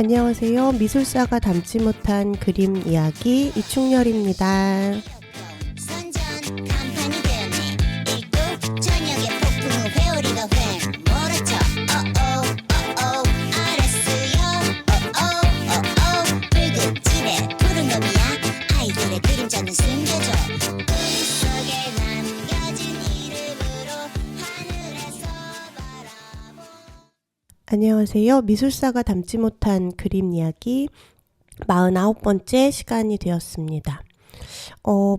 안녕하세요. 미술사가 담지 못한 그림 이야기 이충렬입니다. 선전 간판이 되었네. 일도 저녁에 폭풍 후 회오리가 휑 몰아쳐. 어어 알았어요. 어어 붉은 집에 푸른 놈이야. 아이들의 그림자는 숨겨줘. 꿈속에 남겨진 이름으로 하늘에서 바라보. 안녕하세요. 미술사가 담지 못한 그림 이야기 49번째 시간이 되었습니다.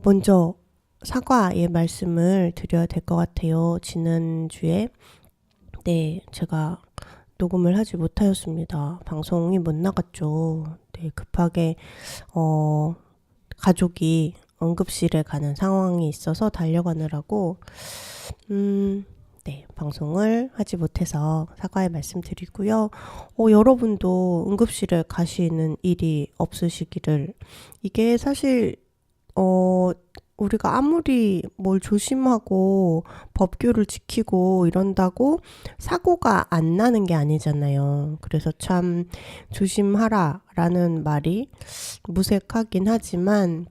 먼저 사과의 말씀을 드려야 될 것 같아요. 지난주에 제가 녹음을 하지 못하였습니다. 방송이 못 나갔죠. 급하게 가족이 응급실에 가는 상황이 있어서 달려가느라고 방송을 하지 못해서 사과의 말씀 드리고요. 여러분도 응급실에 가시는 일이 없으시기를. 이게 사실 우리가 아무리 뭘 조심하고 법규를 지키고 이런다고 사고가 안 나는 게 아니잖아요. 그래서 참 조심하라라는 말이 무색하긴 하지만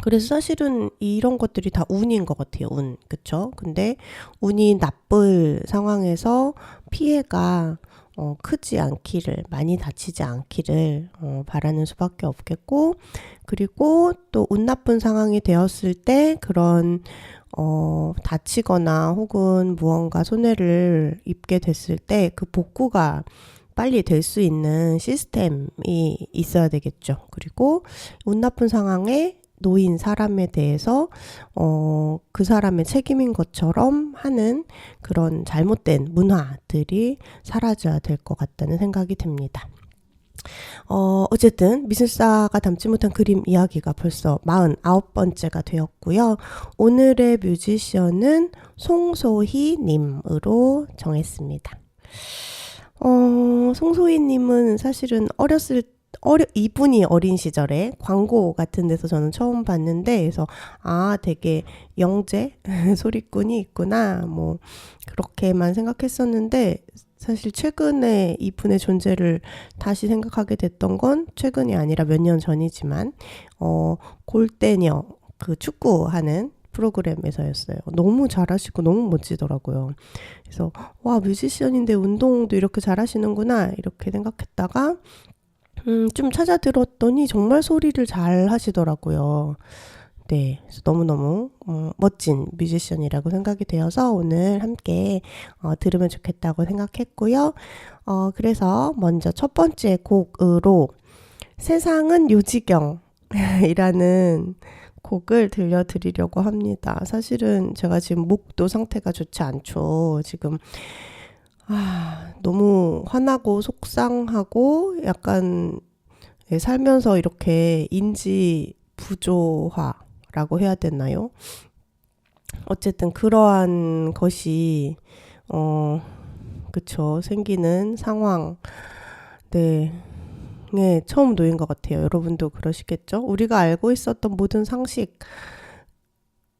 그래서 사실은 이런 것들이 다 운인 것 같아요. 운. 그쵸? 근데 운이 나쁠 상황에서 피해가 크지 않기를, 많이 다치지 않기를 바라는 수밖에 없겠고, 그리고 또 운 나쁜 상황이 되었을 때 그런 다치거나 혹은 무언가 손해를 입게 됐을 때 그 복구가 빨리 될 수 있는 시스템이 있어야 되겠죠. 그리고 운 나쁜 상황에 놓인 사람에 대해서 그 사람의 책임인 것처럼 하는 그런 잘못된 문화들이 사라져야 될 것 같다는 생각이 듭니다. 어쨌든 미술사가 담지 못한 그림 이야기가 벌써 49번째가 되었고요. 오늘의 뮤지션은 송소희 님으로 정했습니다. 송소희 님은 사실은 이분이 어린 시절에 광고 같은 데서 저는 처음 봤는데, 그래서 되게 영재 소리꾼이 있구나 뭐 그렇게만 생각했었는데, 사실 최근에 이분의 존재를 다시 생각하게 됐던 건 최근이 아니라 몇 년 전이지만 골대녀 그 축구하는 프로그램에서였어요. 너무 잘하시고 너무 멋지더라고요. 그래서 와, 뮤지션인데 운동도 이렇게 잘하시는구나 이렇게 생각했다가 좀 찾아 들었더니 정말 소리를 잘 하시더라고요. 그래서 너무너무 멋진 뮤지션이라고 생각이 되어서 오늘 함께 들으면 좋겠다고 생각했고요. 그래서 먼저 첫 번째 곡으로 세상은 요지경이라는 곡을 들려드리려고 합니다. 사실은 제가 지금 목도 상태가 좋지 않죠. 지금 너무 화나고 속상하고 약간 살면서 이렇게 인지 부조화라고 해야 되나요? 어쨌든 그러한 것이 그쵸, 생기는 상황 처음 놓인 것 같아요. 여러분도 그러시겠죠? 우리가 알고 있었던 모든 상식,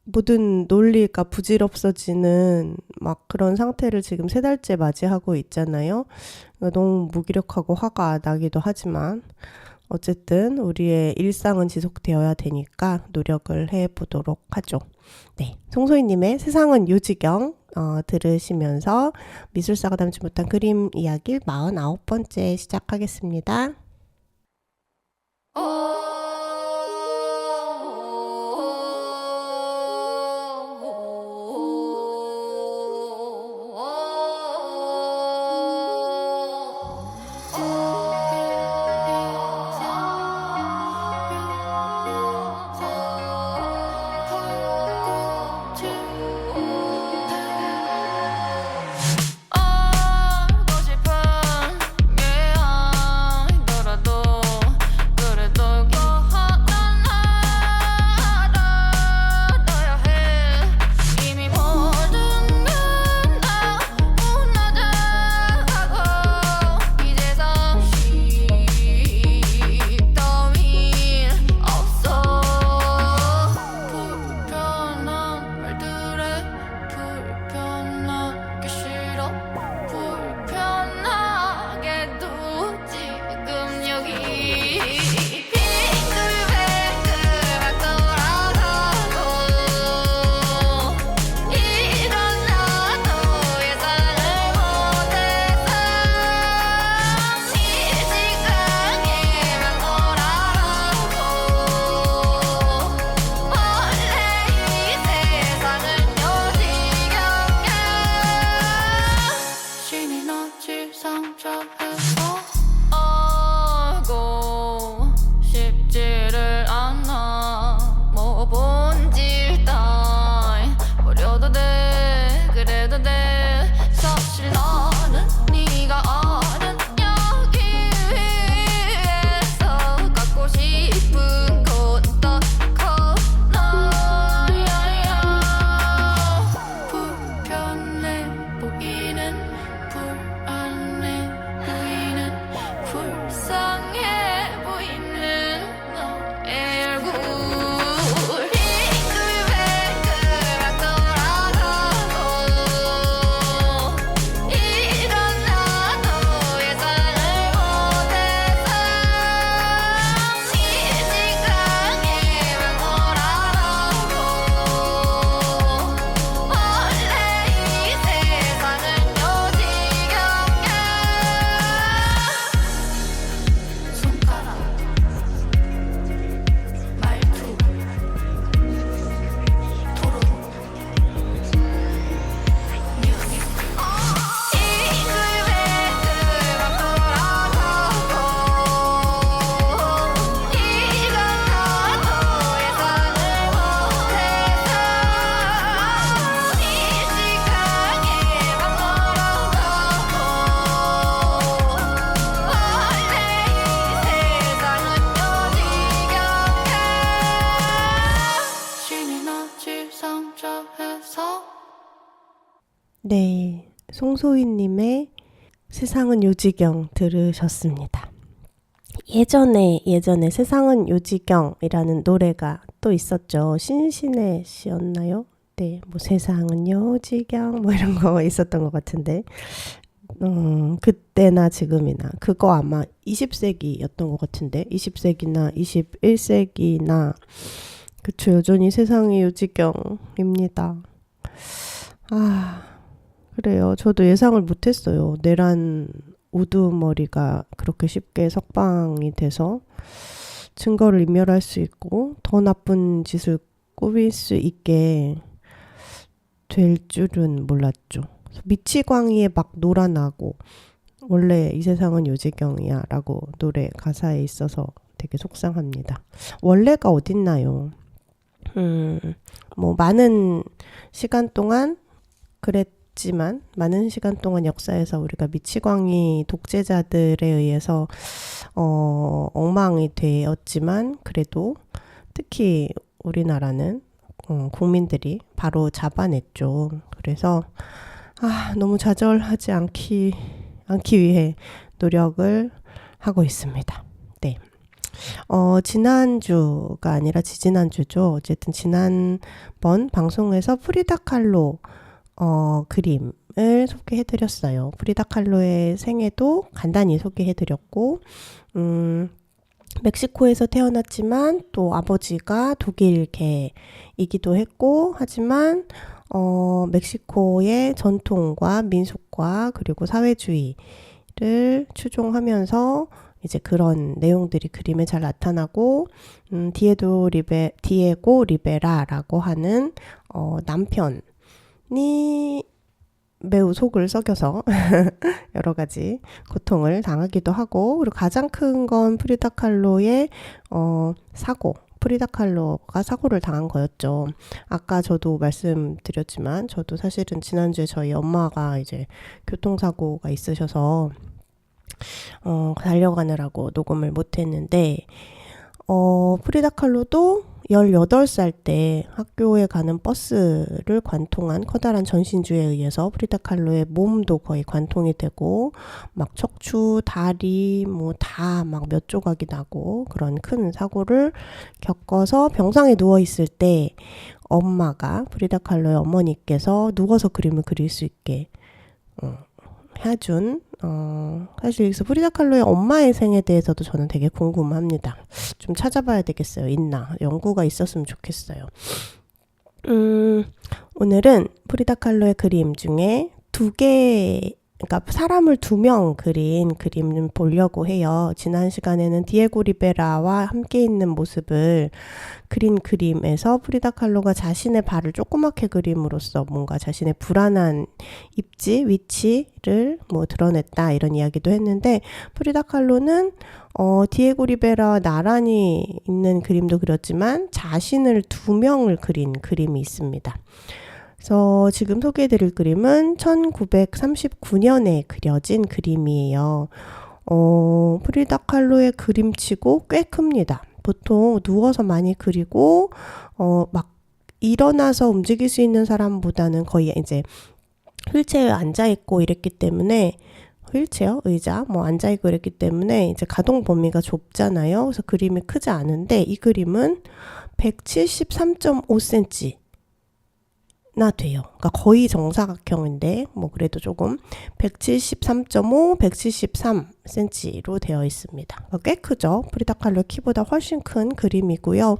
모든 논리가 부질없어지는 막 그런 상태를 지금 3달째 맞이하고 있잖아요. 너무 무기력하고 화가 나기도 하지만 어쨌든 우리의 일상은 지속되어야 되니까 노력을 해보도록 하죠. 송소희님의 세상은 요지경 들으시면서 미술사가 담지 못한 그림 이야기 49번째 시작하겠습니다. 알고 싶은 게 아니더라도 그래도 알고 싶지를 않아. 뭐 본질 따윈 버려도 돼. 그래도 돼. 사실 나는 네가 아는 여기 위에서 갖고 싶은 건 딱 하나야. 불편해 보이는, 불안해 보이는, 불쌍해 보이는 너의 얼굴. 빙글빙글 돌아가고 이런 나도 예상을 못해서 이 시간에만 돌아가고 원래 이 세상은 요지경이야. 손가락, 말투, 토론, 뮤직. 빙글빙글만 돌아가고 이런 나도 예상을 못해서 이 시간에만 돌아가고 원래 이 세상은 요지경이야. 신이 나질 상자에서. 네, 송소희님의 세상은 요지경 들으셨습니다. 예전에 세상은 요지경이라는 노래가 또 있었죠. 신신의 씨였나요? 네, 뭐 세상은 요지경 뭐 이런 거 있었던 것 같은데 그때나 지금이나 그거 아마 20세기였던 것 같은데 20세기나 21세기나 그쵸, 여전히 세상이 요지경입니다. 아, 그래요. 저도 예상을 못했어요. 내란 우두머리가 그렇게 쉽게 석방이 돼서 증거를 인멸할 수 있고 더 나쁜 짓을 꾸밀 수 있게 될 줄은 몰랐죠. 미치광이에 막 놀아나고 원래 이 세상은 요지경이야 라고 노래 가사에 있어서 되게 속상합니다. 원래가 어딨나요? 뭐 많은 시간 동안 그랬지만 많은 시간 동안 역사에서 우리가 미치광이 독재자들에 의해서 엉망이 되었지만 그래도 특히 우리나라는 국민들이 바로 잡아냈죠. 그래서 너무 좌절하지 않기 위해 노력을 하고 있습니다. 네. 지난주가 아니라 지지난주죠. 어쨌든 지난번 방송에서 프리다 칼로 그림을 소개해드렸어요. 프리다 칼로의 생애도 간단히 소개해드렸고 멕시코에서 태어났지만 또 아버지가 독일계이기도 했고 하지만 멕시코의 전통과 민속과 그리고 사회주의를 추종하면서 이제 그런 내용들이 그림에 잘 나타나고 디에고 리베라라고 하는 남편이 매우 속을 썩여서 여러 가지 고통을 당하기도 하고 그리고 가장 큰 건 프리다 칼로의 사고 프리다 칼로가 사고를 당한 거였죠. 아까 저도 말씀드렸지만 저도 사실은 지난주에 저희 엄마가 이제 교통사고가 있으셔서 달려가느라고 녹음을 못했는데 프리다 칼로도 18살 때 학교에 가는 버스를 관통한 커다란 전신주에 의해서 프리다 칼로의 몸도 거의 관통이 되고 막 척추, 다리 뭐 다 막 몇 조각이 나고 그런 큰 사고를 겪어서 병상에 누워있을 때 엄마가 프리다 칼로의 어머니께서 누워서 그림을 그릴 수 있게 해준 사실 여기서 프리다 칼로의 엄마의 생에 대해서도 저는 되게 궁금합니다. 좀 찾아봐야 되겠어요. 있나? 연구가 있었으면 좋겠어요. 오늘은 프리다 칼로의 그림 중에 2개 그러니까 사람을 2명 그린 그림을 보려고 해요. 지난 시간에는 디에고 리베라와 함께 있는 모습을 그린 그림에서 프리다 칼로가 자신의 발을 조그맣게 그림으로써 뭔가 자신의 불안한 입지, 위치를 뭐 드러냈다 이런 이야기도 했는데, 프리다 칼로는 디에고 리베라와 나란히 있는 그림도 그렸지만 자신을 2명을 그린 그림이 있습니다. 그래서 지금 소개해드릴 그림은 1939년에 그려진 그림이에요. 프리다 칼로의 그림치고 꽤 큽니다. 보통 누워서 많이 그리고 막 일어나서 움직일 수 있는 사람보다는 거의 이제 휠체어에 앉아있고 이랬기 때문에, 휠체어, 의자 뭐 앉아있고 이랬기 때문에 이제 가동 범위가 좁잖아요. 그래서 그림이 크지 않은데 이 그림은 173.5cm 나 돼요. 그러니까 거의 정사각형인데 뭐 그래도 조금 173.5, 173cm로 되어 있습니다. 그러니까 꽤 크죠. 프리다 칼로 키보다 훨씬 큰 그림이고요.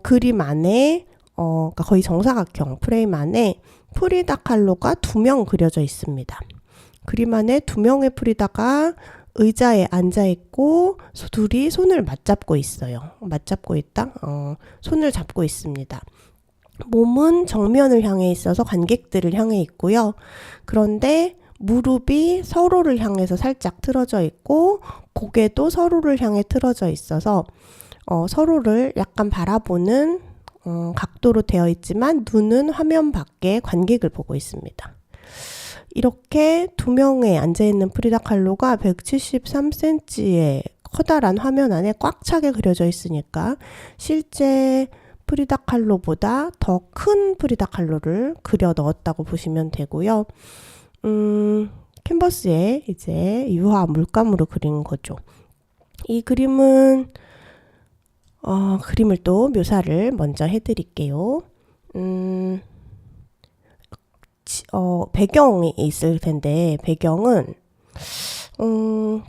그림 안에 그러니까 거의 정사각형 프레임 안에 프리다 칼로가 2명 그려져 있습니다. 그림 안에 2명의 프리다가 의자에 앉아있고 둘이 손을 맞잡고 있어요. 맞잡고 있다? 손을 잡고 있습니다. 몸은 정면을 향해 있어서 관객들을 향해 있고요. 그런데 무릎이 서로를 향해서 살짝 틀어져 있고 고개도 서로를 향해 틀어져 있어서 서로를 약간 바라보는 각도로 되어 있지만 눈은 화면 밖에 관객을 보고 있습니다. 이렇게 2명에 앉아있는 프리다 칼로가 173cm의 커다란 화면 안에 꽉 차게 그려져 있으니까 실제 프리다 칼로보다 더 큰 프리다 칼로를 그려 넣었다고 보시면 되고요. 캔버스에 이제 유화 물감으로 그린 거죠. 이 그림은 그림을 또 묘사를 먼저 해드릴게요. 배경이 있을 텐데 배경은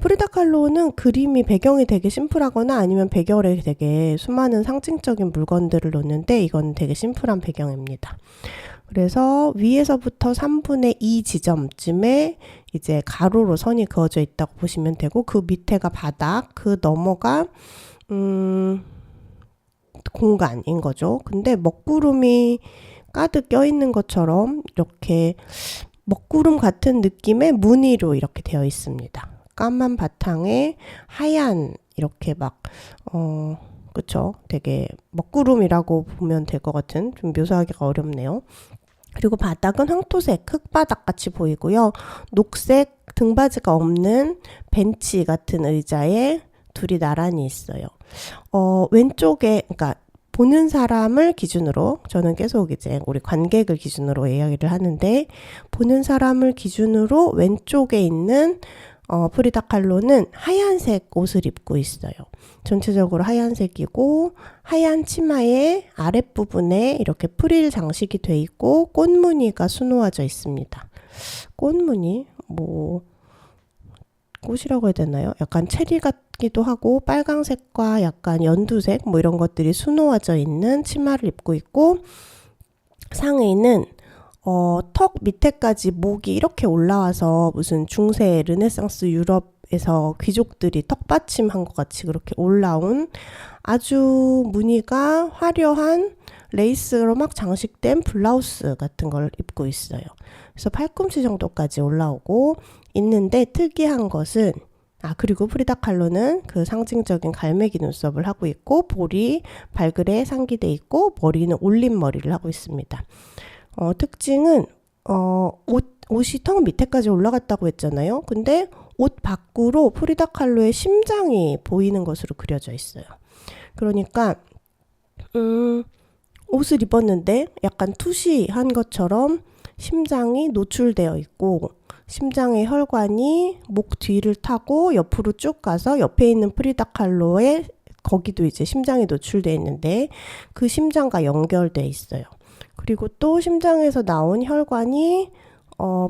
프리다 칼로는 그림이 배경이 되게 심플하거나 아니면 배경에 되게 수많은 상징적인 물건들을 놓는데 이건 되게 심플한 배경입니다. 그래서 위에서부터 3분의 2 지점쯤에 이제 가로로 선이 그어져 있다고 보시면 되고 그 밑에가 바닥, 그 너머가 공간인 거죠. 근데 먹구름이 가득 껴있는 것처럼 이렇게 먹구름 같은 느낌의 무늬로 이렇게 되어 있습니다. 까만 바탕에 하얀 이렇게 막 그쵸? 되게 먹구름이라고 보면 될 것 같은, 좀 묘사하기가 어렵네요. 그리고 바닥은 황토색 흙바닥 같이 보이고요. 녹색 등받이가 없는 벤치 같은 의자에 둘이 나란히 있어요. 왼쪽에, 그러니까 보는 사람을 기준으로, 저는 계속 이제 우리 관객을 기준으로 이야기를 하는데, 보는 사람을 기준으로 왼쪽에 있는 프리다 칼로는 하얀색 옷을 입고 있어요. 전체적으로 하얀색이고 하얀 치마의 아랫부분에 이렇게 프릴 장식이 돼 있고 꽃무늬가 수놓아져 있습니다. 꽃무늬? 뭐 꽃이라고 해야 되나요? 약간 체리 같기도 하고 빨강색과 약간 연두색 뭐 이런 것들이 수놓아져 있는 치마를 입고 있고, 상의는 턱 밑에까지 목이 이렇게 올라와서 무슨 중세 르네상스 유럽에서 귀족들이 턱받침한 것 같이 그렇게 올라온 아주 무늬가 화려한 레이스로 막 장식된 블라우스 같은 걸 입고 있어요. 그래서 팔꿈치 정도까지 올라오고 있는데, 특이한 것은 그리고 프리다 칼로는 그 상징적인 갈매기 눈썹을 하고 있고 볼이 발그레 상기돼 있고 머리는 올린 머리를 하고 있습니다. 특징은 옷이 턱 밑에까지 올라갔다고 했잖아요. 근데 옷 밖으로 프리다 칼로의 심장이 보이는 것으로 그려져 있어요. 그러니까 옷을 입었는데 약간 투시한 것처럼 심장이 노출되어 있고, 심장의 혈관이 목 뒤를 타고 옆으로 쭉 가서 옆에 있는 프리다 칼로의 거기도 이제 심장이 노출되어 있는데 그 심장과 연결되어 있어요. 그리고 또 심장에서 나온 혈관이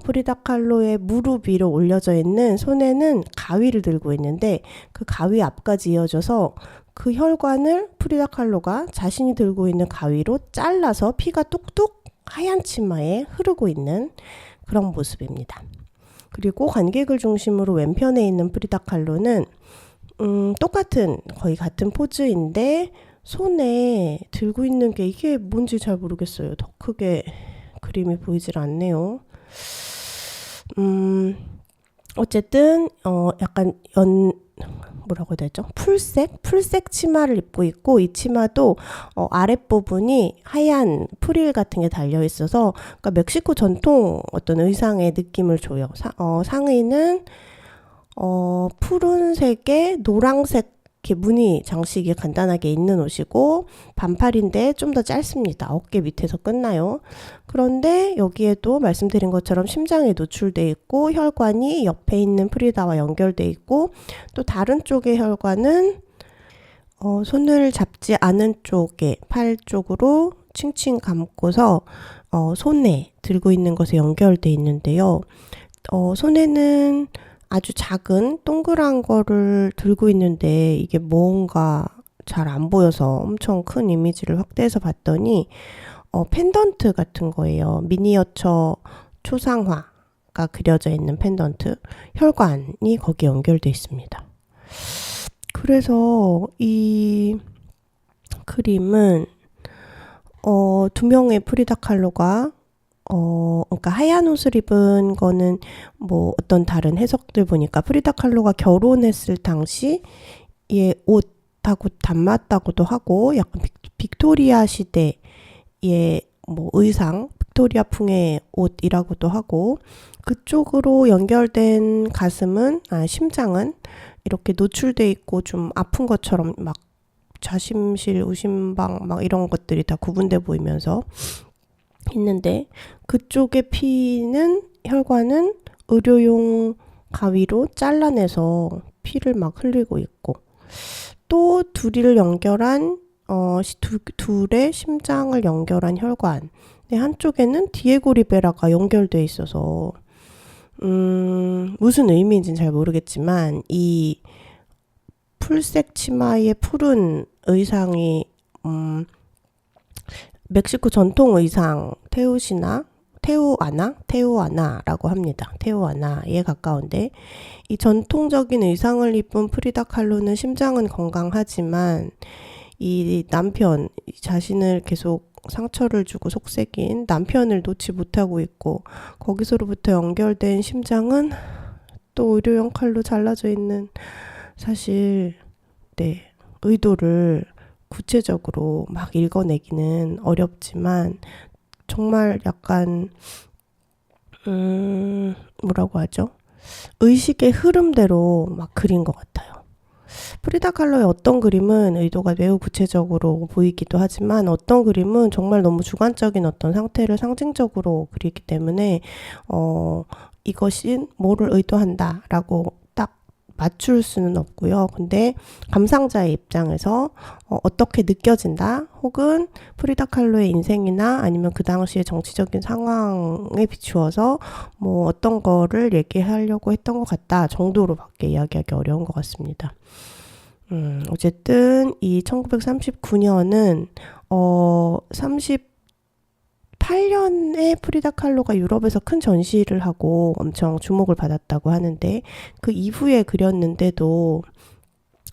프리다 칼로의 무릎 위로 올려져 있는 손에는 가위를 들고 있는데 그 가위 앞까지 이어져서 그 혈관을 프리다 칼로가 자신이 들고 있는 가위로 잘라서 피가 뚝뚝 하얀 치마에 흐르고 있는 그런 모습입니다. 그리고 관객을 중심으로 왼편에 있는 프리다 칼로는 똑같은 거의 같은 포즈인데 손에 들고 있는 게 이게 뭔지 잘 모르겠어요. 더 크게 그림이 보이질 않네요. 어쨌든 약간 뭐라고 해야 되죠? 풀색 치마를 입고 있고 이 치마도 아랫부분이 하얀 프릴 같은 게 달려 있어서 그러니까 멕시코 전통 어떤 의상의 느낌을 줘요. 상의는 푸른색에 노란색 이렇게 무늬 장식이 간단하게 있는 옷이고 반팔인데 좀 더 짧습니다. 어깨 밑에서 끝나요. 그런데 여기에도 말씀드린 것처럼 심장이 노출돼 있고 혈관이 옆에 있는 프리다와 연결돼 있고 또 다른 쪽의 혈관은 손을 잡지 않은 쪽에 팔 쪽으로 칭칭 감고서 손에 들고 있는 것에 연결돼 있는데요. 손에는 아주 작은 동그란 거를 들고 있는데 이게 뭔가 잘 안 보여서 엄청 큰 이미지를 확대해서 봤더니 펜던트 같은 거예요. 미니어처 초상화가 그려져 있는 펜던트. 혈관이 거기에 연결돼 있습니다. 그래서 이 그림은 두 명의 프리다 칼로가 그러니까 하얀 옷을 입은 거는 뭐 어떤 다른 해석들 보니까 프리다 칼로가 결혼했을 당시의 옷하고 닮았다고도 하고 약간 빅토리아 시대의 뭐 의상, 빅토리아풍의 옷이라고도 하고 그쪽으로 연결된 심장은 이렇게 노출돼 있고 좀 아픈 것처럼 막 좌심실, 우심방 막 이런 것들이 다 구분돼 보이면서 있는데 그쪽의 혈관은 의료용 가위로 잘라내서 피를 막 흘리고 있고 또 둘의 심장을 연결한 혈관 한쪽에는 디에고 리베라가 연결돼 있어서 무슨 의미인지는 잘 모르겠지만 이 풀색 치마의 푸른 의상이 멕시코 전통 의상 테우아나라고 합니다. 테우아나에 가까운데 이 전통적인 의상을 입은 프리다 칼로는 심장은 건강하지만 이 남편, 자신을 계속 상처를 주고 속삭인 남편을 놓지 못하고 있고 거기서로부터 연결된 심장은 또 의료용 칼로 잘라져 있는 사실 의도를 구체적으로 막 읽어내기는 어렵지만 정말 약간 뭐라고 하죠? 의식의 흐름대로 막 그린 것 같아요. 프리다 칼로의 어떤 그림은 의도가 매우 구체적으로 보이기도 하지만 어떤 그림은 정말 너무 주관적인 어떤 상태를 상징적으로 그리기 때문에 이것이 뭐를 의도한다라고 맞출 수는 없고요. 근데 감상자의 입장에서 어떻게 느껴진다 혹은 프리다 칼로의 인생이나 아니면 그 당시의 정치적인 상황에 비추어서 뭐 어떤 거를 얘기하려고 했던 것 같다 정도로밖에 이야기하기 어려운 것 같습니다. 어쨌든 이 1939년은 38년에 프리다 칼로가 유럽에서 큰 전시를 하고 엄청 주목을 받았다고 하는데 그 이후에 그렸는데도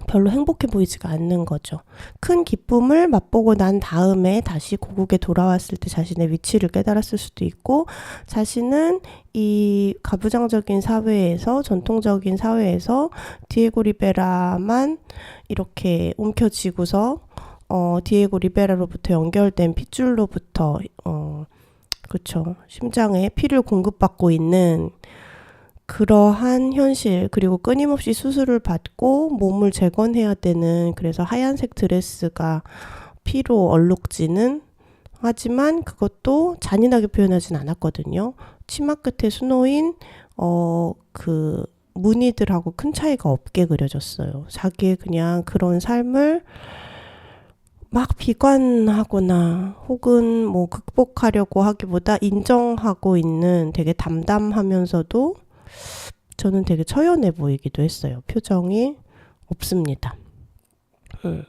별로 행복해 보이지가 않는 거죠. 큰 기쁨을 맛보고 난 다음에 다시 고국에 돌아왔을 때 자신의 위치를 깨달았을 수도 있고 자신은 이 가부장적인 사회에서 전통적인 사회에서 디에고 리베라만 이렇게 움켜쥐고서 디에고 리베라로부터 연결된 핏줄로부터 그렇죠. 심장에 피를 공급받고 있는 그러한 현실 그리고 끊임없이 수술을 받고 몸을 재건해야 되는 그래서 하얀색 드레스가 피로 얼룩지는 하지만 그것도 잔인하게 표현하진 않았거든요. 치마 끝에 수놓인 그 무늬들하고 큰 차이가 없게 그려졌어요. 자기의 그냥 그런 삶을 막 비관하거나 혹은 뭐 극복하려고 하기보다 인정하고 있는 되게 담담하면서도 저는 되게 처연해 보이기도 했어요. 표정이 없습니다.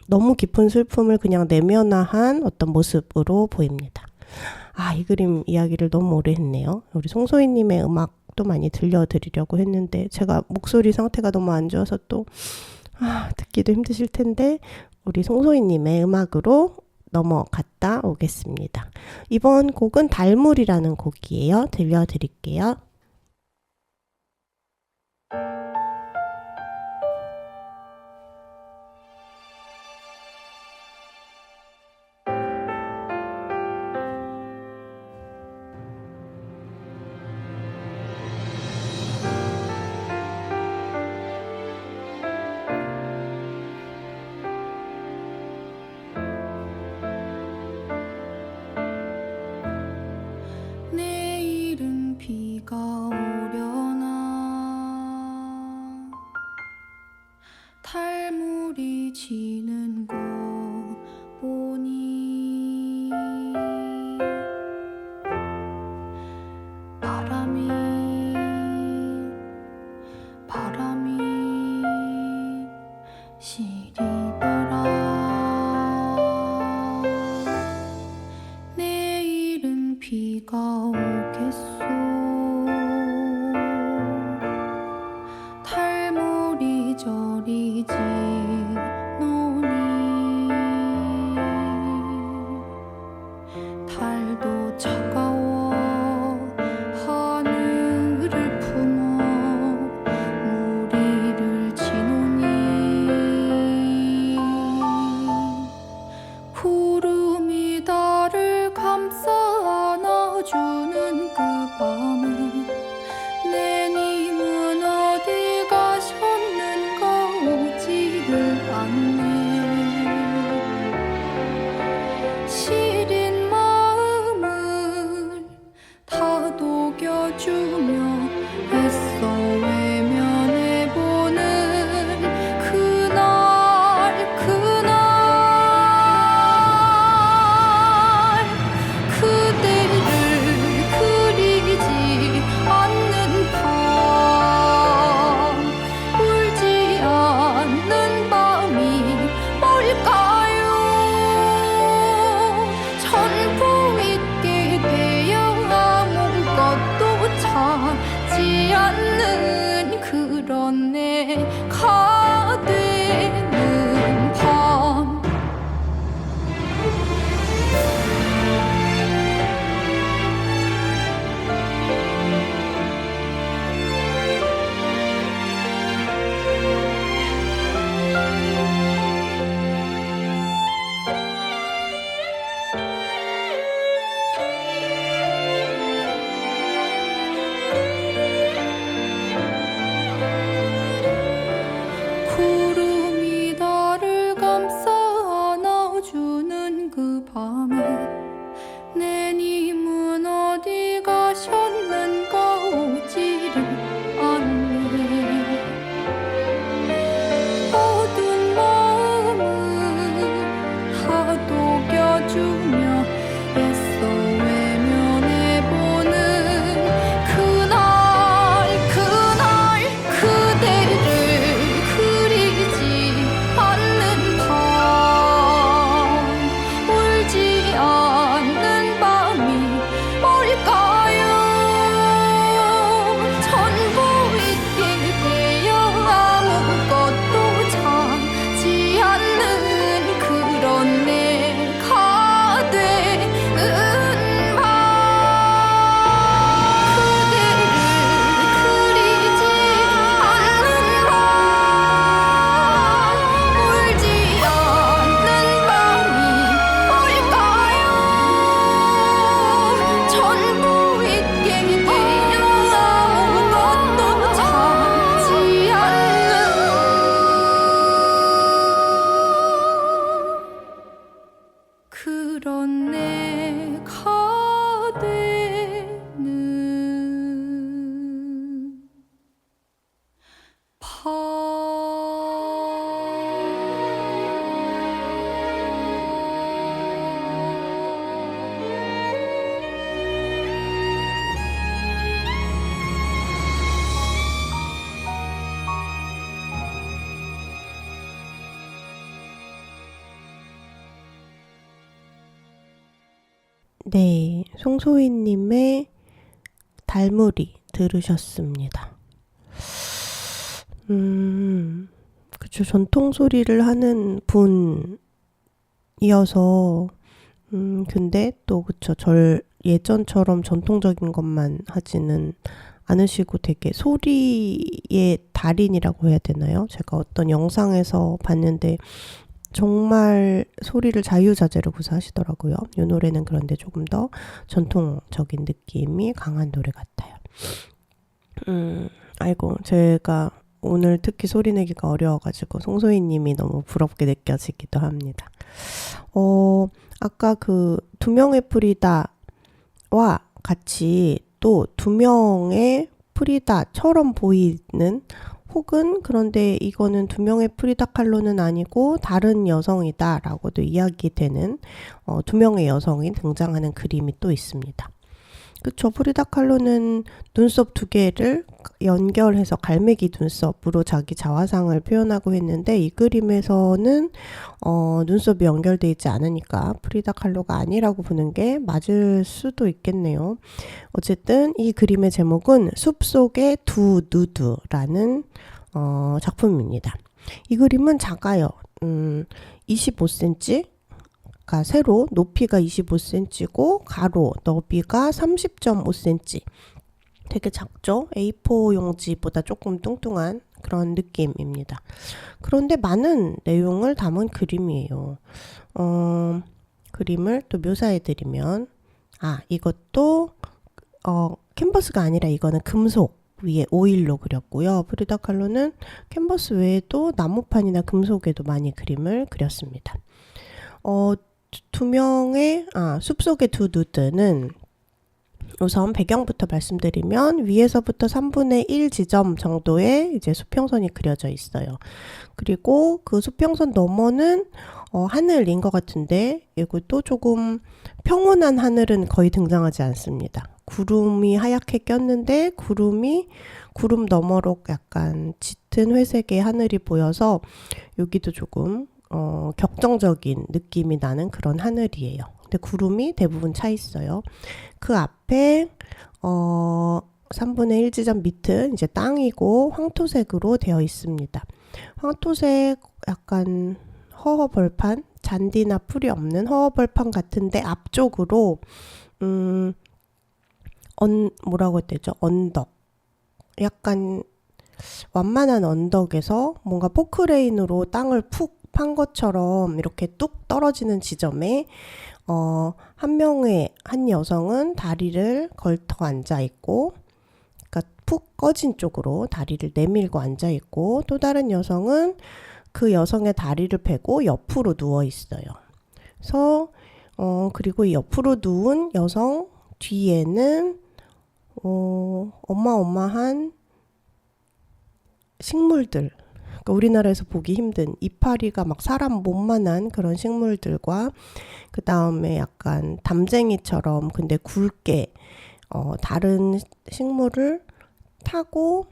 너무 깊은 슬픔을 그냥 내면화한 어떤 모습으로 보입니다. 이 그림 이야기를 너무 오래 했네요. 우리 송소희님의 음악 곡도 많이 들려드리려고 했는데 제가 목소리 상태가 너무 안 좋아서 또 듣기도 힘드실 텐데 우리 송소희님의 음악으로 넘어갔다 오겠습니다. 이번 곡은 달물이라는 곡이에요. 들려드릴게요. 내일은 비가 오려나 달물이 지는 거 보니 바람이 시리더라. 내일은 비가 오겠소. 달물이 저리지 노니 달도 차가워 하늘을 품어 무리를 치노니 구름이 달을 감싸 안아주는 그 밤에 내 님은 어디 가셨는가 오지를 않네. 시린 마음을 다독여주며 애써 외면해보는 그날 그대를 그리지 않는 밤 울지 않는 밤이 뭘까요? 전부 잊게 되어 아무것도 찾지 않는 그런 내가 되는 밤. 구름이 달을 감싸 안아주는 그 밤에 내 님은 어디 가셨는가 오지를 않네. 어두운 마음을 다독여주며 애써 외면해보는 그날 그대를 그리지 않는 밤 울지 않는 밤이 뭘까요? 전부 잊게 되어 아무것도 찾지 않는 그런 내가 되는 밤. 그대를 그리지 않는 밤 울지 않는 밤이 뭘까요? 전부 잊게 되어 아무것도 찾지 않는 그런 내가 되는 네, 송소희님의 달물이 들으셨습니다. 그쵸. 전통 소리를 하는 분이어서 근데 또 그쵸. 예전처럼 전통적인 것만 하지는 않으시고 되게 소리의 달인이라고 해야 되나요? 제가 어떤 영상에서 봤는데 정말 소리를 자유자재로 구사하시더라고요. 이 노래는 그런데 조금 더 전통적인 느낌이 강한 노래 같아요. 아이고, 제가 오늘 특히 소리 내기가 어려워가지고 송소희님이 너무 부럽게 느껴지기도 합니다. 아까 그 두 명의 프리다와 같이 또 두 명의 프리다처럼 보이는 혹은 그런데 이거는 두 명의 프리다 칼로는 아니고 다른 여성이다 라고도 이야기되는 두 명의 여성이 등장하는 그림이 또 있습니다. 그쵸. 프리다 칼로는 눈썹 두 개를 연결해서 갈매기 눈썹으로 자기 자화상을 표현하고 했는데 이 그림에서는 눈썹이 연결되어 있지 않으니까 프리다 칼로가 아니라고 보는 게 맞을 수도 있겠네요. 어쨌든 이 그림의 제목은 숲속의 두 누드라는 작품입니다. 이 그림은 작아요. 25cm 가 세로 높이가 25cm고 가로 너비가 30.5cm. 되게 작죠? A4 용지보다 조금 뚱뚱한 그런 느낌입니다. 그런데 많은 내용을 담은 그림이에요. 그림을 또 묘사해드리면 이것도 캔버스가 아니라 이거는 금속 위에 오일로 그렸고요. 프리다 칼로는 캔버스 외에도 나무판이나 금속에도 많이 그림을 그렸습니다. 두 명의 숲속의 두 누드는 우선 배경부터 말씀드리면 위에서부터 3분의 1 지점 정도의 이제 수평선이 그려져 있어요. 그리고 그 수평선 너머는 하늘인 것 같은데 이것도 조금 평온한 하늘은 거의 등장하지 않습니다. 구름이 하얗게 꼈는데 구름 너머로 약간 짙은 회색의 하늘이 보여서 여기도 조금 격정적인 느낌이 나는 그런 하늘이에요. 근데 구름이 대부분 차 있어요. 그 앞에 3분의 1 지점 밑은 이제 땅이고 황토색으로 되어 있습니다. 황토색 약간 허허벌판, 잔디나 풀이 없는 허허벌판 같은데 앞쪽으로 뭐라고 해야 되죠? 언덕. 약간 완만한 언덕에서 뭔가 포크레인으로 땅을 푹 판 것처럼 이렇게 뚝 떨어지는 지점에 한 여성은 다리를 걸터 앉아 있고, 그러니까 푹 꺼진 쪽으로 다리를 내밀고 앉아 있고, 또 다른 여성은 그 여성의 다리를 펴고 옆으로 누워 있어요. 그래서 그리고 이 옆으로 누운 여성 뒤에는 어마어마한 식물들, 그러니까 우리나라에서 보기 힘든 이파리가 막 사람 몸만한 그런 식물들과 그 다음에 약간 담쟁이처럼 근데 굵게 다른 식물을 타고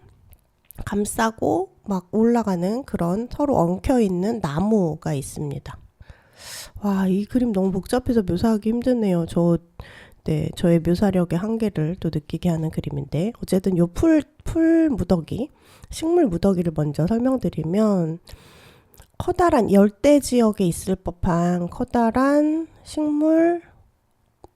감싸고 막 올라가는 그런 서로 엉켜있는 나무가 있습니다. 와, 이 그림 너무 복잡해서 묘사하기 힘드네요. 저의 묘사력의 한계를 또 느끼게 하는 그림인데 어쨌든 요 풀 무더기, 식물 무더기를 먼저 설명드리면 커다란 열대 지역에 있을 법한 커다란 식물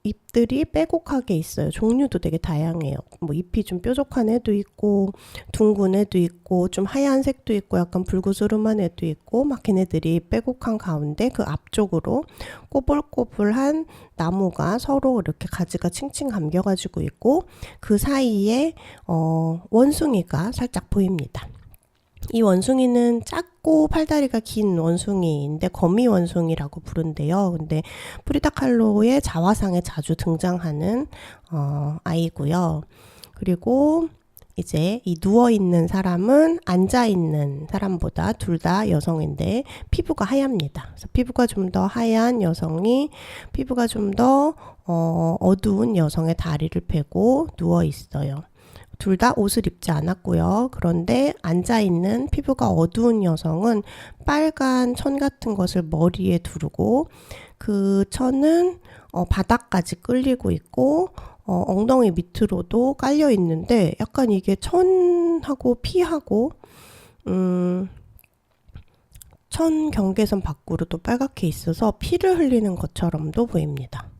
잎들이 빼곡하게 있어요. 종류도 되게 다양해요. 뭐 잎이 좀 뾰족한 애도 있고 둥근 애도 있고 좀 하얀색도 있고 약간 붉으스름한 애도 있고 막 걔네들이 빼곡한 가운데 그 앞쪽으로 꼬불꼬불한 나무가 서로 이렇게 가지가 칭칭 감겨가지고 있고 그 사이에 원숭이가 살짝 보입니다. 이 원숭이는 작고 팔다리가 긴 원숭이인데 거미 원숭이라고 부른대요. 근데 프리다 칼로의 자화상에 자주 등장하는 아이고요. 그리고 이제 이 누워있는 사람은 앉아있는 사람보다 둘 다 여성인데 피부가 하얗니다. 그래서 피부가 좀 더 하얀 여성이 피부가 좀 더 어두운 여성의 다리를 펴고 누워있어요. 둘 다 옷을 입지 않았고요. 그런데 앉아있는 피부가 어두운 여성은 빨간 천 같은 것을 머리에 두르고 그 천은 바닥까지 끌리고 있고 엉덩이 밑으로도 깔려 있는데 약간 이게 천하고 피하고 천 경계선 밖으로 또 빨갛게 있어서 피를 흘리는 것처럼도 보입니다.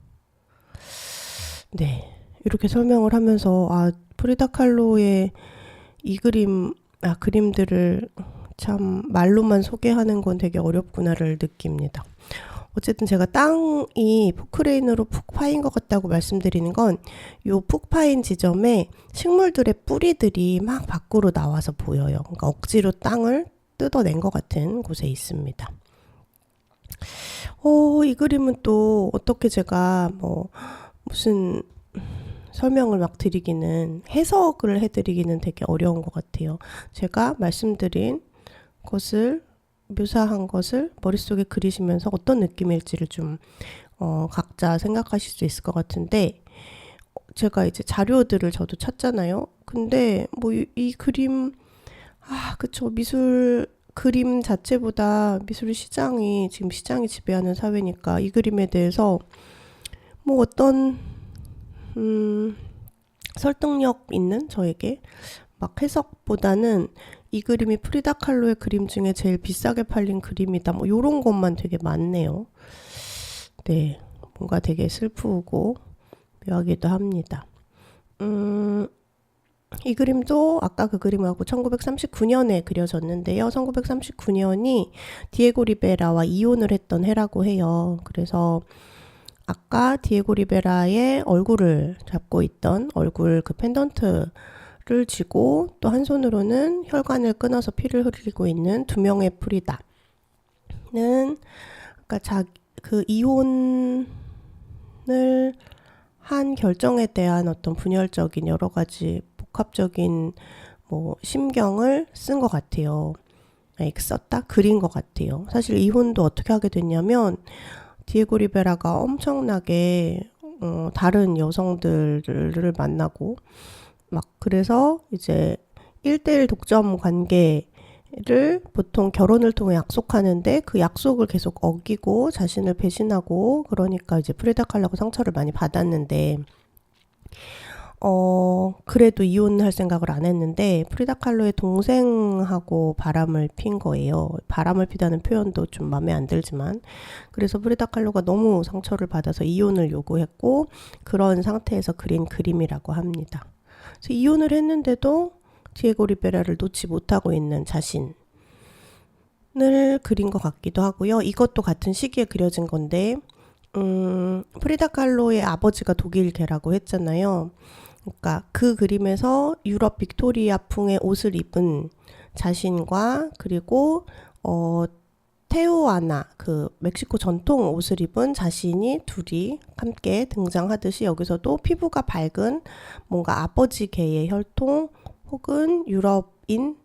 네, 이렇게 설명을 하면서 프리다 칼로의 이 그림들을 참 말로만 소개하는 건 되게 어렵구나를 느낍니다. 어쨌든 제가 땅이 포크레인으로 푹 파인 것 같다고 말씀드리는 건 요 푹 파인 지점에 식물들의 뿌리들이 막 밖으로 나와서 보여요. 그러니까 억지로 땅을 뜯어낸 것 같은 곳에 있습니다. 이 그림은 또 어떻게 제가 무슨 설명을 막 드리기는, 해석을 해드리기는 되게 어려운 것 같아요. 제가 말씀드린 것을, 묘사한 것을 머릿속에 그리시면서 어떤 느낌일지를 좀 각자 생각하실 수 있을 것 같은데, 제가 이제 자료들을 저도 찾잖아요. 근데 이 그림, 그쵸, 미술 그림 자체보다 미술 시장이, 지금 시장이 지배하는 사회니까 이 그림에 대해서 어떤 설득력 있는 저에게 막 해석보다는 이 그림이 프리다 칼로의 그림 중에 제일 비싸게 팔린 그림이다, 요런 것만 되게 많네요. 네, 뭔가 되게 슬프고 묘하기도 합니다. 이 그림도 아까 그 그림하고 1939년에 그려졌는데요. 1939년이 디에고 리베라와 이혼을 했던 해라고 해요. 그래서 아까 디에고 리베라의 얼굴을 잡고 있던 얼굴 그 펜던트를 쥐고 또 한 손으로는 혈관을 끊어서 피를 흘리고 있는 두 명의 프리다는, 그러니까 그 이혼을 한 결정에 대한 어떤 분열적인 여러 가지 복합적인 심경을 쓴 것 같아요. 그린 것 같아요. 사실 이혼도 어떻게 하게 됐냐면 디에고 리베라가 엄청나게 다른 여성들을 만나고 그래서 이제 1대1 독점 관계를 보통 결혼을 통해 약속하는데 그 약속을 계속 어기고 자신을 배신하고, 그러니까 이제 프리다 칼로가 상처를 많이 받았는데 그래도 이혼할 생각을 안 했는데 프리다 칼로의 동생하고 바람을 핀 거예요. 바람을 피다는 표현도 좀 마음에 안 들지만, 그래서 프리다 칼로가 너무 상처를 받아서 이혼을 요구했고 그런 상태에서 그린 그림이라고 합니다. 그래서 이혼을 했는데도 디에고 리베라를 놓지 못하고 있는 자신을 그린 것 같기도 하고요. 이것도 같은 시기에 그려진 건데 프리다 칼로의 아버지가 독일계라고 했잖아요. 그러니까 그 그림에서 유럽 빅토리아풍의 옷을 입은 자신과, 그리고 테오아나, 그 멕시코 전통 옷을 입은 자신이 둘이 함께 등장하듯이 여기서도 피부가 밝은 뭔가 아버지계의 혈통 혹은 유럽인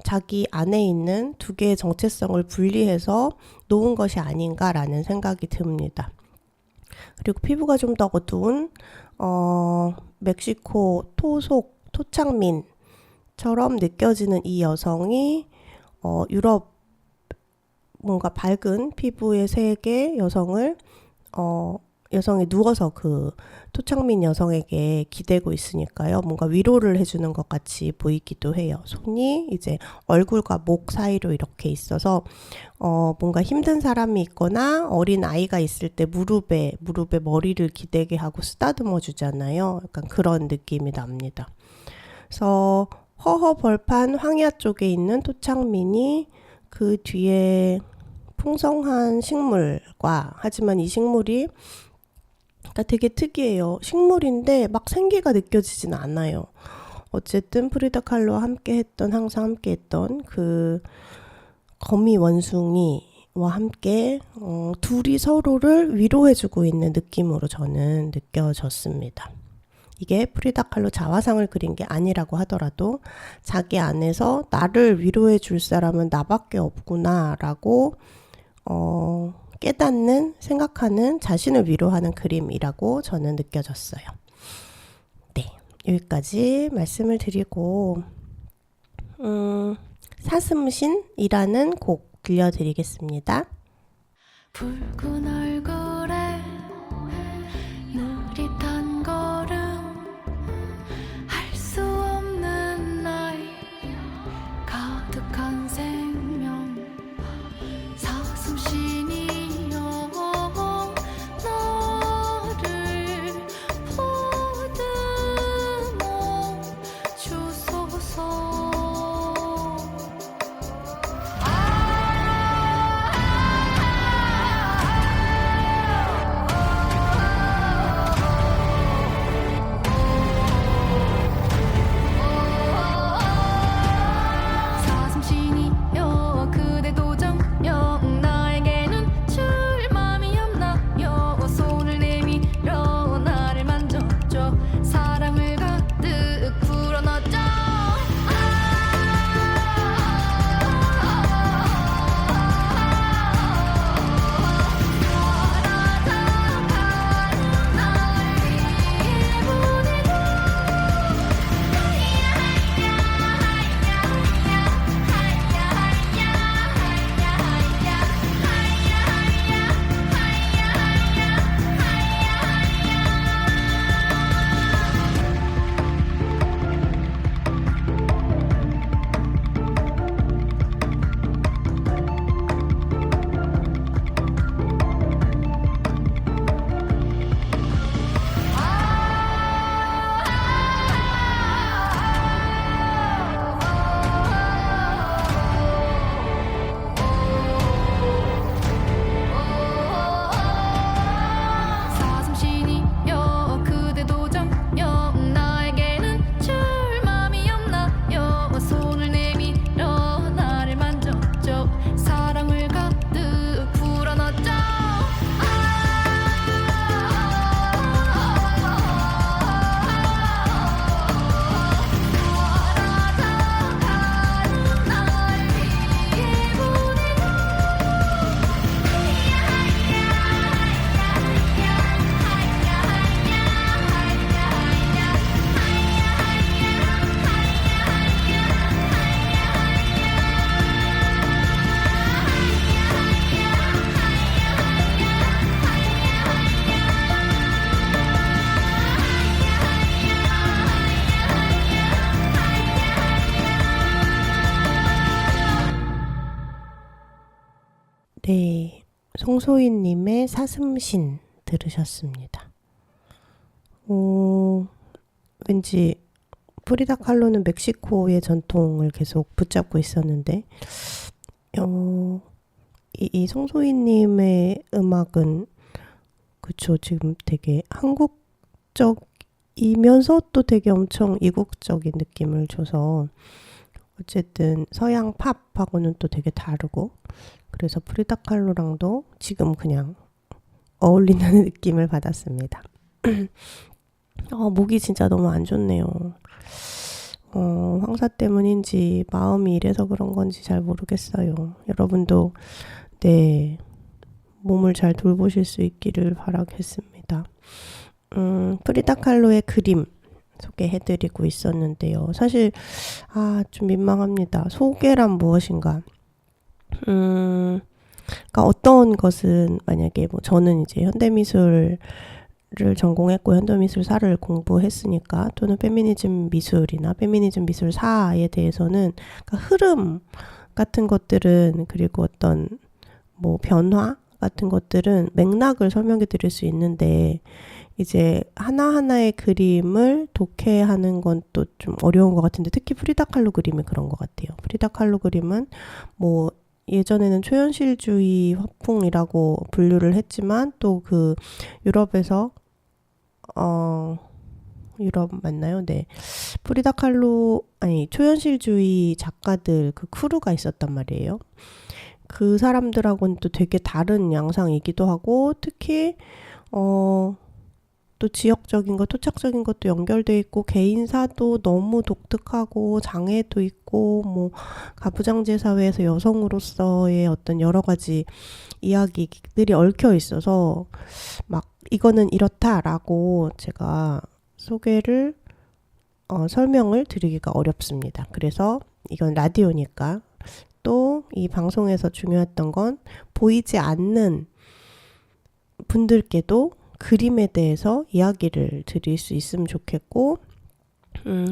자기 안에 있는 두 개의 정체성을 분리해서 놓은 것이 아닌가라는 생각이 듭니다. 그리고 피부가 좀 더 어두운 멕시코 토착민처럼 느껴지는 이 여성이 유럽 뭔가 밝은 피부의 색의 여성이 누워서 그 토착민 여성에게 기대고 있으니까요. 뭔가 위로를 해주는 것 같이 보이기도 해요. 손이 이제 얼굴과 목 사이로 이렇게 있어서 뭔가 힘든 사람이 있거나 어린 아이가 있을 때 무릎에 머리를 기대게 하고 쓰다듬어 주잖아요. 약간 그런 느낌이 납니다. 그래서 허허벌판 황야 쪽에 있는 토착민이 그 뒤에 풍성한 식물과, 하지만 이 식물이 되게 특이해요. 식물인데 막 생기가 느껴지진 않아요. 어쨌든 프리다 칼로와 항상 함께 했던 그 거미 원숭이와 함께 둘이 서로를 위로해주고 있는 느낌으로 저는 느껴졌습니다. 이게 프리다 칼로 자화상을 그린 게 아니라고 하더라도 자기 안에서 나를 위로해 줄 사람은 나밖에 없구나 라고 깨닫는, 생각하는, 자신을 위로하는 그림이라고 저는 느껴졌어요. 네, 여기까지 말씀을 드리고 사슴신이라는 곡 들려드리겠습니다. 붉은 얼굴에 느릿한 걸음 네, 송소희님의 사슴신 들으셨습니다. 왠지 프리다 칼로는 멕시코의 전통을 계속 붙잡고 있었는데 이 송소희님의 음악은 그쵸, 지금 되게 한국적이면서 또 되게 엄청 이국적인 느낌을 줘서 어쨌든 서양 팝하고는 또 되게 다르고, 그래서 프리다 칼로랑도 지금 그냥 어울리는 느낌을 받았습니다. 목이 진짜 너무 안 좋네요. 황사 때문인지 마음이 이래서 그런 건지 잘 모르겠어요. 여러분도 네, 몸을 잘 돌보실 수 있기를 바라겠습니다. 프리다 칼로의 그림 소개해드리고 있었는데요. 사실 좀 민망합니다. 소개란 무엇인가? 그러니까 어떤 것은 만약에 뭐 저는 이제 현대미술을 전공했고 현대미술사를 공부했으니까, 또는 페미니즘 미술이나 페미니즘 미술사에 대해서는 그러니까 흐름 같은 것들은, 그리고 어떤 뭐 변화 같은 것들은 맥락을 설명해 드릴 수 있는데, 이제 하나하나의 그림을 독해하는 건 또 좀 어려운 것 같은데, 특히 프리다 칼로 그림이 그런 것 같아요. 프리다 칼로 그림은 뭐 예전에는 초현실주의 화풍이라고 분류를 했지만, 또 그 유럽에서 유럽 맞나요? 네. 프리다 칼로, 초현실주의 작가들 그 크루가 있었단 말이에요. 그 사람들하고는 또 되게 다른 양상이기도 하고, 특히 또 지역적인 것, 토착적인 것도 연결돼 있고, 개인사도 너무 독특하고 장애도 있고, 뭐 가부장제 사회에서 여성으로서의 어떤 여러 가지 이야기들이 얽혀 있어서 막 이거는 이렇다라고 제가 소개를 설명을 드리기가 어렵습니다. 그래서 이건 라디오니까, 또 이 방송에서 중요했던 건 보이지 않는 분들께도 그림에 대해서 이야기를 드릴 수 있으면 좋겠고,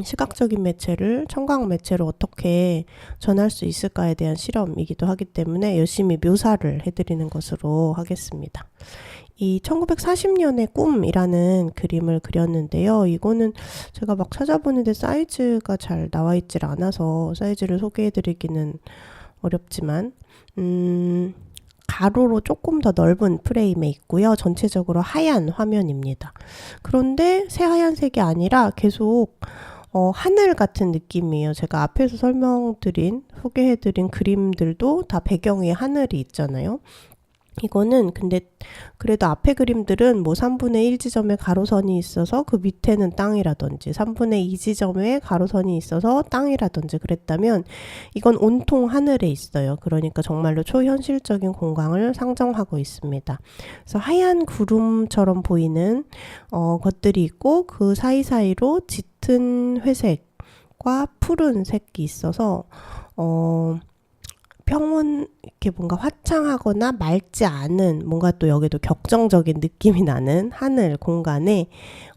시각적인 매체를 청각 매체로 어떻게 전할 수 있을까에 대한 실험이기도 하기 때문에 열심히 묘사를 해드리는 것으로 하겠습니다. 이 1940년의 꿈이라는 그림을 그렸는데요. 이거는 제가 막 찾아보는데 사이즈가 잘 나와 있질 않아서 사이즈를 소개해드리기는 어렵지만, 가로로 조금 더 넓은 프레임에 있고요. 전체적으로 하얀 화면입니다. 그런데 새하얀색이 아니라 계속 하늘 같은 느낌이에요. 제가 앞에서 소개해드린 그림들도 다 배경에 하늘이 있잖아요. 이거는 근데 그래도 앞에 그림들은 뭐 3분의 1 지점에 가로선이 있어서 그 밑에는 땅이라든지 3분의 2 지점에 가로선이 있어서 땅이라든지 그랬다면, 이건 온통 하늘에 있어요. 그러니까 정말로 초현실적인 공간을 상정하고 있습니다. 그래서 하얀 구름처럼 보이는 것들이 있고, 그 사이사이로 짙은 회색과 푸른색이 있어서 평온, 이렇게 뭔가 화창하거나 맑지 않은, 뭔가 또 여기도 격정적인 느낌이 나는 하늘 공간에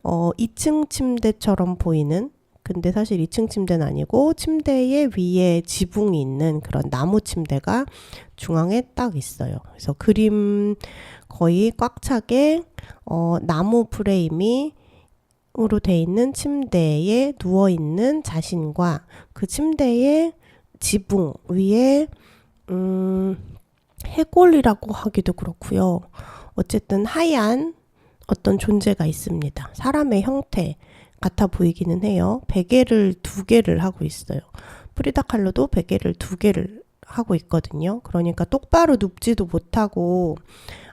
2층 침대처럼 보이는, 근데 사실 2층 침대는 아니고 침대의 위에 지붕이 있는 그런 나무 침대가 중앙에 딱 있어요. 그래서 그림 거의 꽉 차게 나무 프레임이 으로 돼 있는 침대에 누워있는 자신과 그 침대의 지붕 위에 해골이라고 하기도 그렇고요. 어쨌든 하얀 어떤 존재가 있습니다. 사람의 형태 같아 보이기는 해요. 베개를 2개를 하고 있어요. 프리다 칼로도 베개를 2개를 하고 있거든요. 그러니까 똑바로 눕지도 못하고,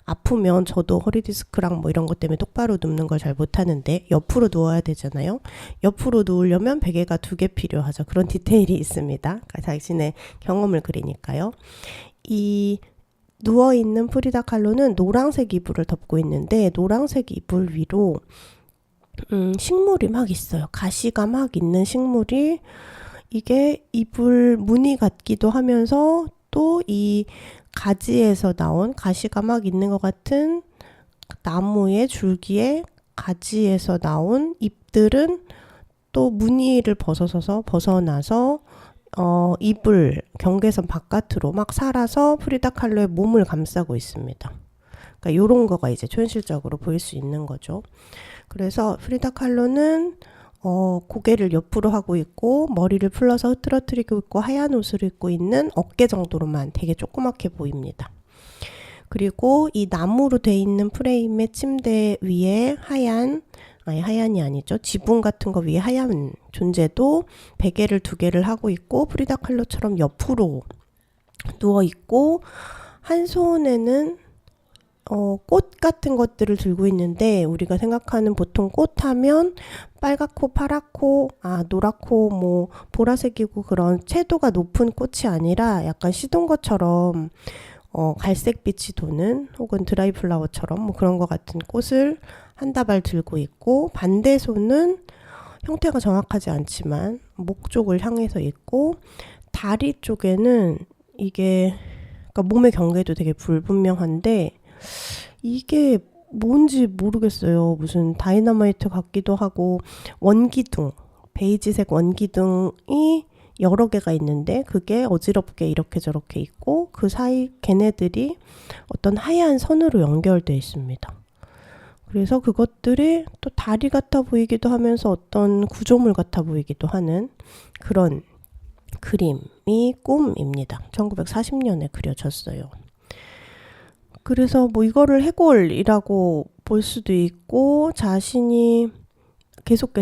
아프면 저도 허리 디스크랑 뭐 이런 것 때문에 똑바로 눕는 걸 잘 못하는데 옆으로 누워야 되잖아요. 옆으로 누우려면 베개가 2개 필요하죠. 그런 디테일이 있습니다. 그러니까 자신의 경험을 그리니까요. 이 누워있는 프리다 칼로는 노란색 이불을 덮고 있는데, 노란색 이불 위로 식물이 막 있어요. 가시가 막 있는 식물이, 이게 이불 무늬 같기도 하면서 또 이 가지에서 나온, 가시가 막 있는 것 같은 나무의 줄기에 가지에서 나온 잎들은 또 무늬를 벗어나서 이불 경계선 바깥으로 막 살아서 프리다 칼로의 몸을 감싸고 있습니다. 그러니까 요런 거가 이제 초현실적으로 보일 수 있는 거죠. 그래서 프리다 칼로는 고개를 옆으로 하고 있고 머리를 풀러서 흐트러뜨리고 있고 하얀 옷을 입고 있는 어깨 정도로만 되게 조그맣게 보입니다. 그리고 이 나무로 돼 있는 프레임의 침대 위에 하얀이 아니죠. 지붕 같은 거 위에 하얀 존재도 베개를 2개를 하고 있고 프리다 칼로처럼 옆으로 누워 있고 한 손에는 꽃 같은 것들을 들고 있는데 우리가 생각하는 보통 꽃 하면 빨갛고 파랗고 노랗고 뭐 보라색이고 그런 채도가 높은 꽃이 아니라 약간 시든 것처럼 갈색빛이 도는 혹은 드라이 플라워처럼 뭐 그런 것 같은 꽃을 한 다발 들고 있고 반대 손은 형태가 정확하지 않지만 목 쪽을 향해서 있고 다리 쪽에는 이게 그러니까 몸의 경계도 되게 불분명한데 이게 뭔지 모르겠어요. 무슨 다이너마이트 같기도 하고 원기둥, 베이지색 원기둥이 여러 개가 있는데 그게 어지럽게 이렇게 저렇게 있고 그 사이 걔네들이 어떤 하얀 선으로 연결되어 있습니다. 그래서 그것들이 또 다리 같아 보이기도 하면서 어떤 구조물 같아 보이기도 하는 그런 그림이 꿈입니다. 1940년에 그려졌어요. 그래서 뭐 이거를 해골이라고 볼 수도 있고 자신이 계속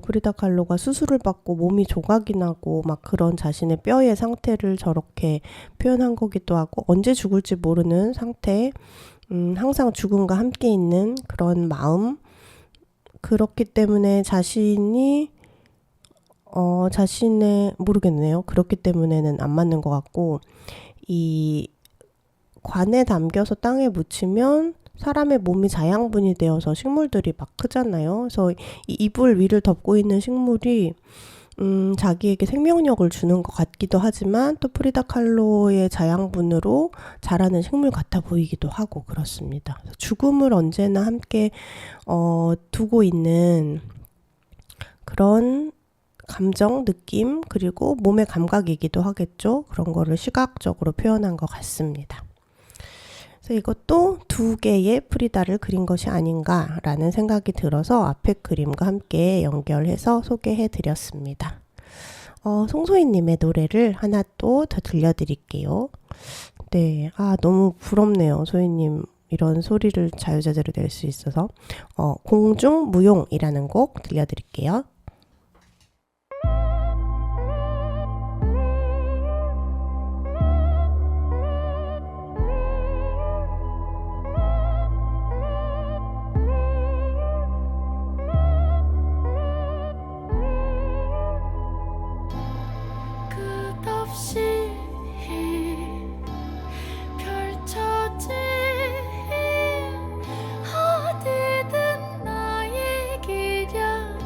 프리다 칼로가 수술을 받고 몸이 조각이 나고 막 그런 자신의 뼈의 상태를 저렇게 표현한 거기도 하고 언제 죽을지 모르는 상태, 항상 죽음과 함께 있는 그런 마음. 그렇기 때문에 자신의 모르겠네요. 그렇기 때문에는 안 맞는 것 같고 이 관에 담겨서 땅에 묻히면 사람의 몸이 자양분이 되어서 식물들이 막 크잖아요. 그래서 이 이불 위를 덮고 있는 식물이 자기에게 생명력을 주는 것 같기도 하지만 또 프리다 칼로의 자양분으로 자라는 식물 같아 보이기도 하고 그렇습니다. 죽음을 언제나 함께 두고 있는 그런 감정, 느낌, 그리고 몸의 감각이기도 하겠죠. 그런 거를 시각적으로 표현한 것 같습니다. 그래서 이것도 2개의 프리다를 그린 것이 아닌가라는 생각이 들어서 앞에 그림과 함께 연결해서 소개해 드렸습니다. 송소희님의 노래를 하나 또 더 들려드릴게요. 네, 너무 부럽네요. 소희님 이런 소리를 자유자재로 낼 수 있어서 공중무용이라는 곡 들려드릴게요. 끝없이 펼쳐진 어디든 나의 길이야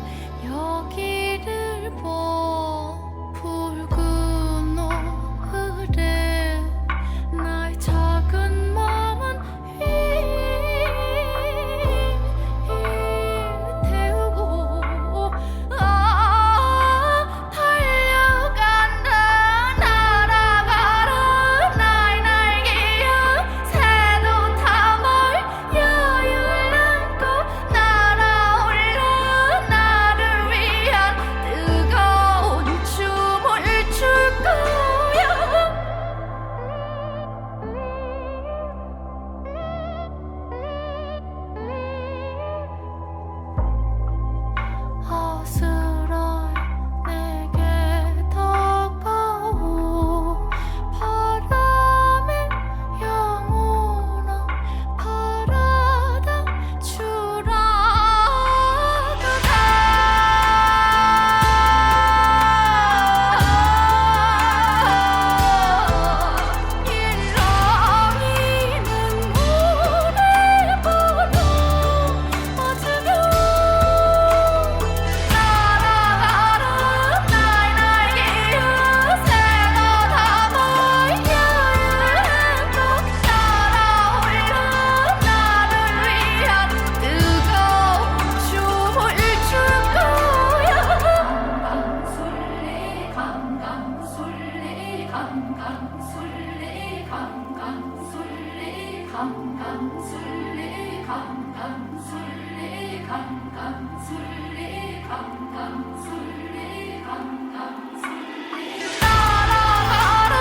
강강술래 강강술래 강강술래 강강술래 강강술래 날아가는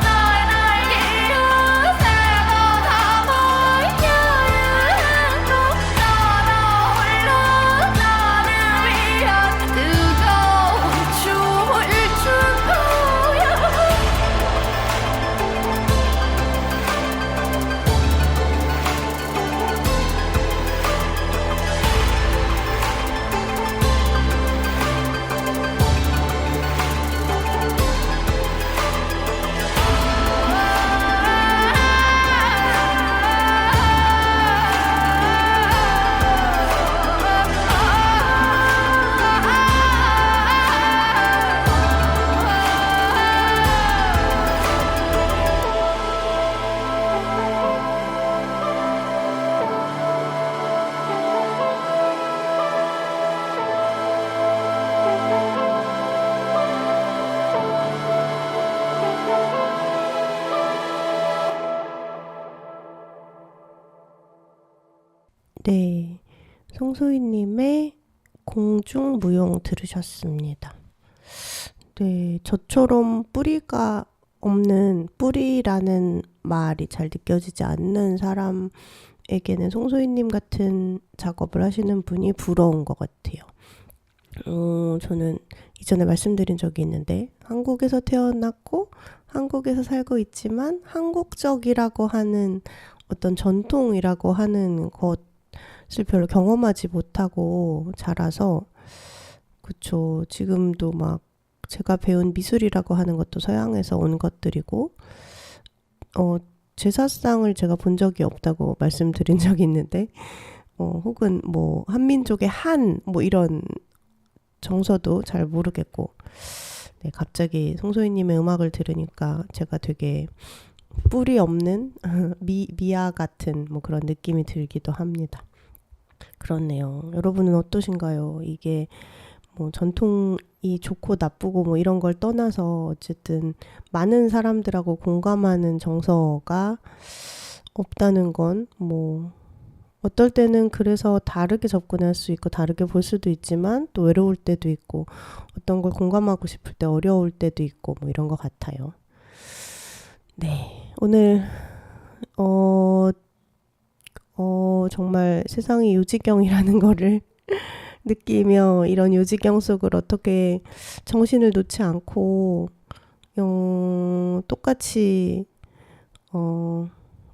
나의 날개여 새가 담은 여행도 날아올라 나를 위한 뜨거운 춤을 출 거야. 네, 송소희님의 공중무용 들으셨습니다. 네, 저처럼 뿌리가 없는, 뿌리라는 말이 잘 느껴지지 않는 사람에게는 송소희님 같은 작업을 하시는 분이 부러운 것 같아요. 저는 이전에 말씀드린 적이 있는데, 한국에서 태어났고 한국에서 살고 있지만 한국적이라고 하는 어떤 전통이라고 하는 것을 별로 경험하지 못하고 자라서, 그쵸, 지금도 막 제가 배운 미술이라고 하는 것도 서양에서 온 것들이고, 제사상을 제가 본 적이 없다고 말씀드린 적이 있는데, 혹은 뭐 한민족의 뭐 이런 정서도 잘 모르겠고, 네, 갑자기 송소희님의 음악을 들으니까 제가 되게 뿌리 없는 미아 같은 뭐 그런 느낌이 들기도 합니다. 그렇네요. 여러분은 어떠신가요? 이게 뭐 전통이 좋고 나쁘고 뭐 이런 걸 떠나서 어쨌든 많은 사람들하고 공감하는 정서가 없다는 건 뭐 어떨 때는 그래서 다르게 접근할 수 있고 다르게 볼 수도 있지만 또 외로울 때도 있고 어떤 걸 공감하고 싶을 때 어려울 때도 있고 뭐 이런 것 같아요. 네, 오늘 정말 세상이 요지경이라는 거를 느끼며 이런 요지경 속을 어떻게 정신을 놓지 않고 똑같이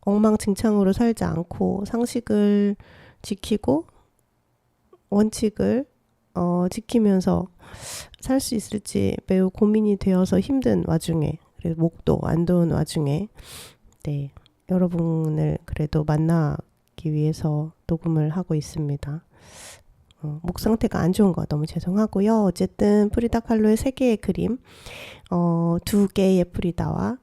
엉망진창으로 살지 않고 상식을 지키고 원칙을 지키면서 살 수 있을지 매우 고민이 되어서 힘든 와중에, 그리고 목도 안 좋은 와중에, 네, 여러분을 그래도 만나기 위해서 녹음을 하고 있습니다. 목 상태가 안 좋은 거 너무 죄송하고요. 어쨌든 프리다 칼로의 3개의 그림, 2개의 프리다와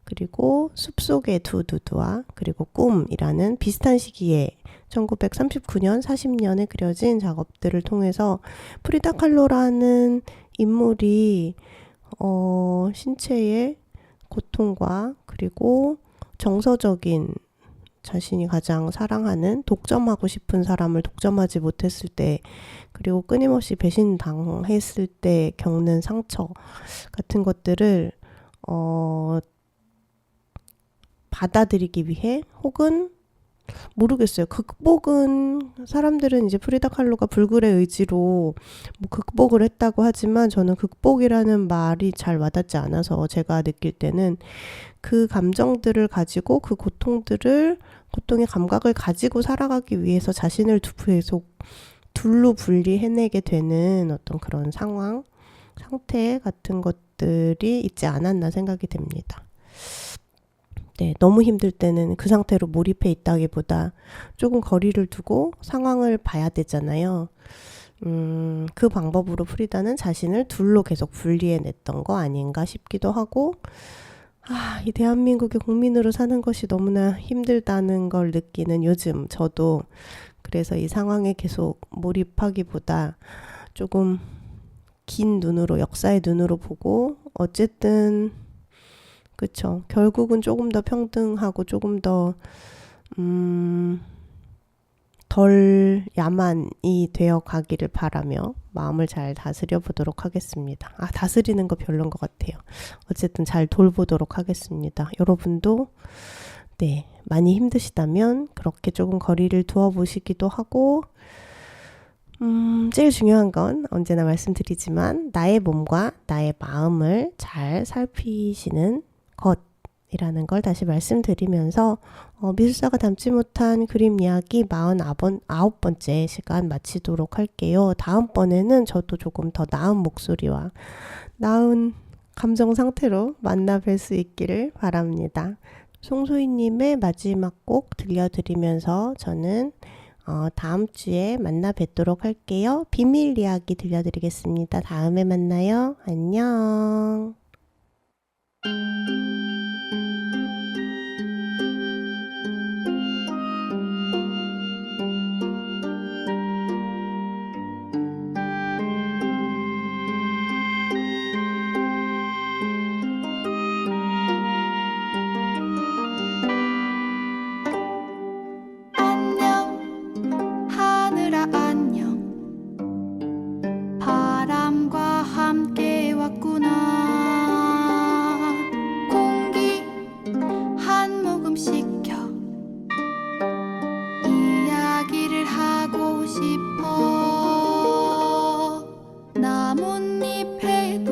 그리고 숲속의 두 두두와 그리고 꿈이라는 비슷한 시기에 1939년, 40년에 그려진 작업들을 통해서 프리다 칼로라는 인물이 신체의 고통과 그리고 정서적인 자신이 가장 사랑하는 독점하고 싶은 사람을 독점하지 못했을 때, 그리고 끊임없이 배신당했을 때 겪는 상처 같은 것들을 받아들이기 위해, 혹은 모르겠어요. 극복은, 사람들은 이제 프리다 칼로가 불굴의 의지로 뭐 극복을 했다고 하지만 저는 극복이라는 말이 잘 와닿지 않아서, 제가 느낄 때는 그 감정들을 가지고 그 고통의 감각을 가지고 살아가기 위해서 자신을 계속 둘로 분리해내게 되는 어떤 그런 상태 같은 것들이 있지 않았나 생각이 됩니다. 네, 너무 힘들 때는 그 상태로 몰입해 있다기보다 조금 거리를 두고 상황을 봐야 되잖아요. 그 방법으로 프리다는 자신을 둘로 계속 분리해냈던 거 아닌가 싶기도 하고, 이 대한민국의 국민으로 사는 것이 너무나 힘들다는 걸 느끼는 요즘 저도, 그래서 이 상황에 계속 몰입하기보다 조금 긴 눈으로, 역사의 눈으로 보고, 어쨌든 그쵸, 결국은 조금 더 평등하고 조금 더 덜 야만이 되어 가기를 바라며 마음을 잘 다스려 보도록 하겠습니다. 다스리는 거 별론 것 같아요. 어쨌든 잘 돌보도록 하겠습니다. 여러분도 네, 많이 힘드시다면 그렇게 조금 거리를 두어 보시기도 하고, 제일 중요한 건 언제나 말씀드리지만 나의 몸과 나의 마음을 잘 살피시는 것이라는 걸 다시 말씀드리면서 미술사가 담지 못한 그림 이야기 49번째 시간 마치도록 할게요. 다음번에는 저도 조금 더 나은 목소리와 나은 감정 상태로 만나 뵐 수 있기를 바랍니다. 송소희님의 마지막 곡 들려드리면서 저는 다음 주에 만나 뵙도록 할게요. 비밀 이야기 들려드리겠습니다. 다음에 만나요. 안녕. 안녕 하늘아 안녕 바람과 함께 왔구나 공기 한 모금 시켜 이야기를 하고 싶어 나뭇잎에도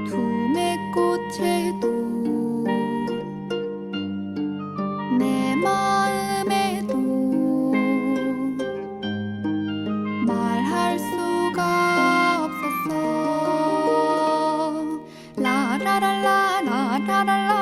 두매꽃에도 내 마음에도 말할 수가 없었어 라라랄라 라라랄라